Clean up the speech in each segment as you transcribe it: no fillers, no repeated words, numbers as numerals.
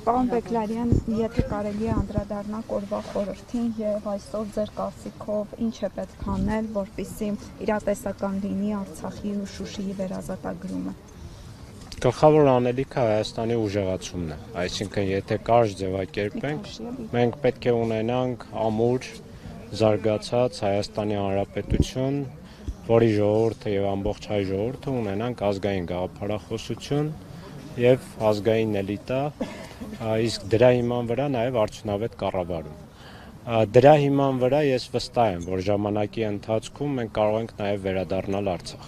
Պարոն Բեգլարյան, եթե կարելի է անդրադառնալ օրվա խորհրդին եւ այսօր ձեր կարծիքով ինչ է պետք անել, որպեսզի իրատեսական լինի Արցախի ու Շուշիի վերազատագրումը։ Գլխավոր անելիքը Հայաստանի ուժեղացումն է, այսինքն եթե կարճ ձևակերպենք, մենք պետք է ունենանք ամուր, զարգացած Հայաստանի Հանրապետություն, որի ժողովուրդը եւ ամբողջ հայ ժողովուրդը ունենանք ազգային գաղափարախոսություն եւ ազգային էլիտա, իսկ դրա հիման վրա նաեւ արդյունավետ կառավարում։ Դրա հիման վրա ես վստահ եմ, որ ժամանակի ընթացքում մենք կարող ենք նաեւ վերադառնալ Արցախ։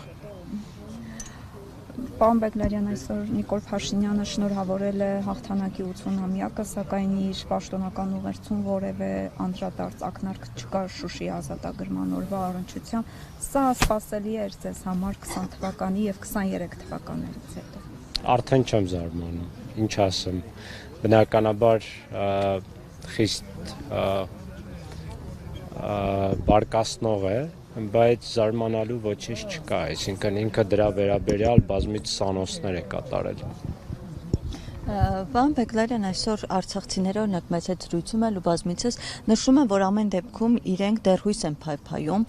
Պարոն Բեգլարյան, այսօր Նիկոլ Փաշինյանը շնորհավորել է հաղթանակի 80-ամյակը, սակայն իր պաշտոնական ուղերձում որևէ անդրադարձ ակնարկ չկար Շուշիի ազատագրման օրվա առնչությամբ։ Սա սպասելի էր ձեզ համար 20 թվականի եւ 23 թվականներից հետո։ Արդեն չեմ զարմանում, ինչ ասեմ, բնականաբար խիստ բարկասնող է, բայց զարմանալու ոչինչ չկա, այսինքն ինքը դրա վերաբերյալ բազմիցս անոնսներ է կատարել։ Պարոն Բեգլարյան, այսօր արցախցիները օրինակ մեծ զրույցում էլ ու բազմիցս նշում են, որ ամեն դեպքում իրենք դեռ հույս են փայփայում,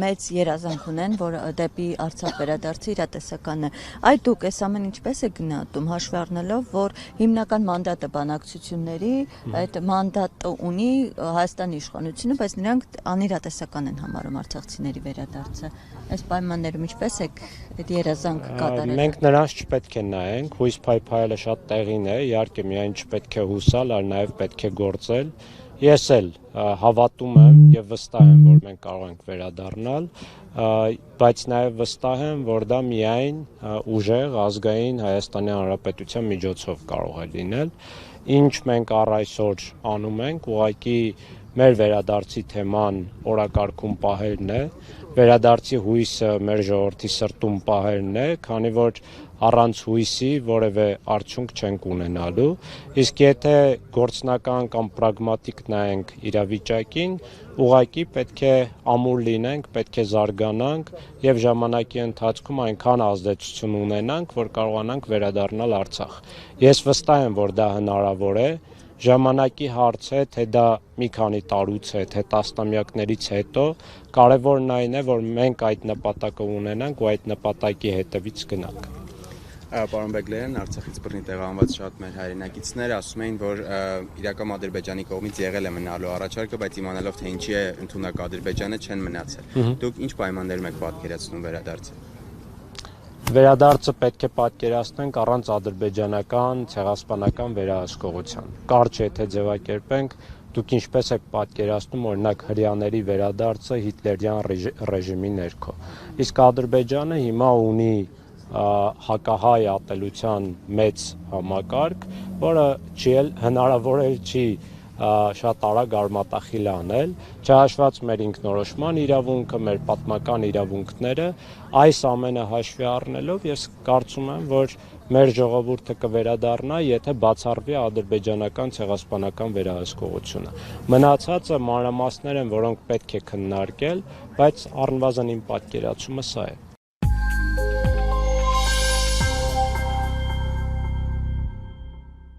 մեծ երազանք ունեն, որ դեպի Արցախ վերադարձի իրատեսականն է։ Այդ դուք այս ամեն ինչպես է գնահատում, հաշվի առնելով, որ հիմնական մանդատը բանակցությունների, այդ մանդատը ունի Հայաստանի իշխանությունը, բայց նրանք անիրատեսական են համարում արցախցիների վերադարձը։ Այս պայմաններում ինչպես եք այդ երազանքը կատարել։ Մենք նրանց չպետք է նայենք, հույս փայփայելը շատ տեղին է, իհարկե միայն չպետք է հուսալ, այլ նաև պետք է գործել։ Ես էլ հավատում եմ եւ վստահ եմ, որ մենք կարող ենք վերադառնալ, բայց նաև վստահ եմ, որ դա միայն ուժեղ ազգային Հայաստանի Հանրապետության միջոցով կարող է լինել։ Ինչ մենք առ այսօր անում ենք, ուղղակի մեր վերադարձի թեման օրակարգում պահելն է, վերադարձի հույսը մեր ժողովրդի սրտում պահելն է, քանի որ առանց հույսի որևէ արդյունք չենք ունենալու, իսկ եթե գործնական կամ պրագմատիկ նայենք իրավիճակին, ուղղակի պետք է ամուր լինենք, պետք է զարգանանք եւ ժամանակի ընթացքում այնքան ազդեցություն ունենանք, որ կարողանանք վերադառնալ Արցախ։ Ես վստահ եմ, որ դա հնարավոր է, ժամանակի հարց է, թե դա մի քանի տարուց է, թե տասնամյակներից հետո, կարևորն այն է, որ մենք այդ նպատակը ունենանք ու այդ նպատակի հետևից գնանք։ Պարոն Բեգլարյան, Արցախից բռնի տեղահանված շատ մեր հայրենակիցներ ասում էին, որ իրական Ադրբեջանի կողմից եղել է մնալու առաջարկը, բայց իմանալով թե ինչի է ընդունակ Ադրբեջանը չեն մնացել։ Դուք ինչ պայմաններում եք պատկերացնում վերադարձը։ Վերադարձը պետք է պատկերացնենք առանց ադրբեջանական ցեղասպանական վերահսկողության։ Կարճ եթե ձևակերպենք, դուք ինչպես եք պատկերացնում օրինակ հրեաների վերադարձը հիտլերյան ռեժիմի ներքո։ Իսկ Ադրբեջանը հիմա ունի հակահայ ատելության մեծ համակարգ, որը հնարավոր չի շատ արագ արմատախիլ անել, չհաշված մեր ինքնորոշման իրավունքը, մեր պատմական իրավունքները, այս ամենը հաշվի առնելով ես կարծում եմ, որ մեր ժողովուրդը կվերադառնա, եթե բացառվի ադրբեջանական ցեղասպանական վերահսկողությունը։ Մնացածը մանրամասներ են, որոնք պետք է քննարկել, բայց առնվազն իմ պատկերացումը սա է։